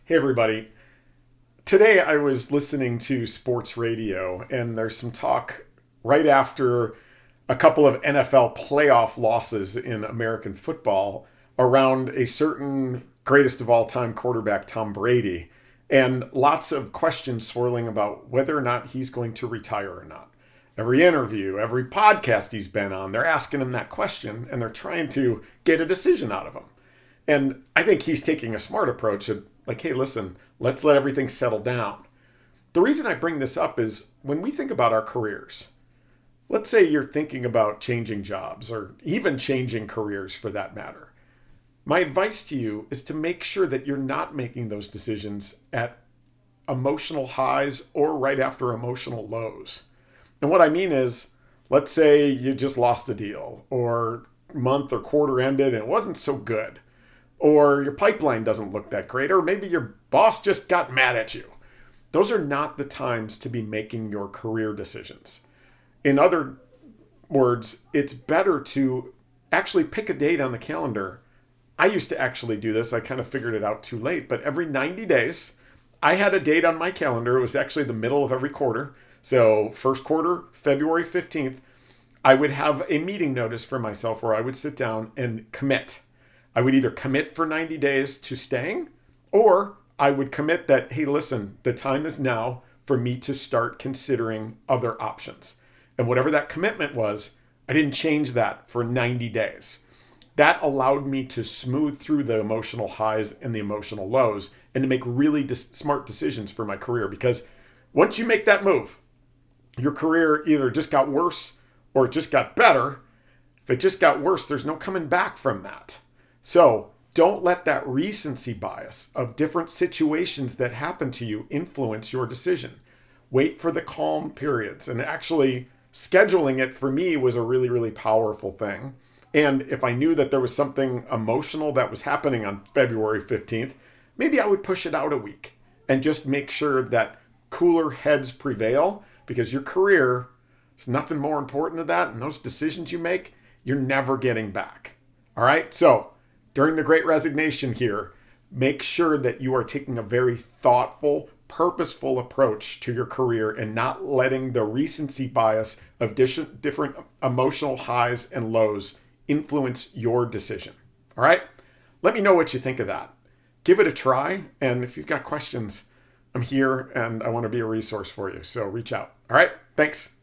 Hey, everybody. Today I was listening to sports radio, and there's some talk right after a couple of NFL playoff losses in American football around a certain greatest of all time quarterback, Tom Brady, and lots of questions swirling about whether or not he's going to retire or not. Every interview, every podcast he's been on, they're asking him that question and they're trying to get a decision out of him. And I think he's taking a smart approach of like, hey, listen, let's let everything settle down. The reason I bring this up is when we think about our careers, let's say you're thinking about changing jobs or even changing careers for that matter. My advice to you is to make sure that you're not making those decisions at emotional highs or right after emotional lows. And what I mean is, let's say you just lost a deal or month or quarter ended and it wasn't so good, or your pipeline doesn't look that great, or maybe your boss just got mad at you. Those are not the times to be making your career decisions. In other words, it's better to actually pick a date on the calendar. I used to actually do this. I kind of figured it out too late, but every 90 days, I had a date on my calendar. It was actually the middle of every quarter. So first quarter, February 15th, I would have a meeting notice for myself where I would sit down and commit. I would either commit for 90 days to staying, or I would commit that, hey, listen, the time is now for me to start considering other options. And whatever that commitment was, I didn't change that for 90 days. That allowed me to smooth through the emotional highs and the emotional lows and to make really smart decisions for my career. Because once you make that move, your career either just got worse or it just got better. If it just got worse, there's no coming back from that. So don't let that recency bias of different situations that happen to you influence your decision. Wait for the calm periods. And actually, scheduling it for me was a really, really powerful thing. And if I knew that there was something emotional that was happening on February 15th, maybe I would push it out a week and just make sure that cooler heads prevail, because your career is nothing more important than that. And those decisions you make, you're never getting back. All right. So during the Great Resignation here, make sure that you are taking a very thoughtful, purposeful approach to your career and not letting the recency bias of different emotional highs and lows influence your decision. All right? Let me know what you think of that. Give it a try. And if you've got questions, I'm here and I want to be a resource for you. So reach out. All right? Thanks.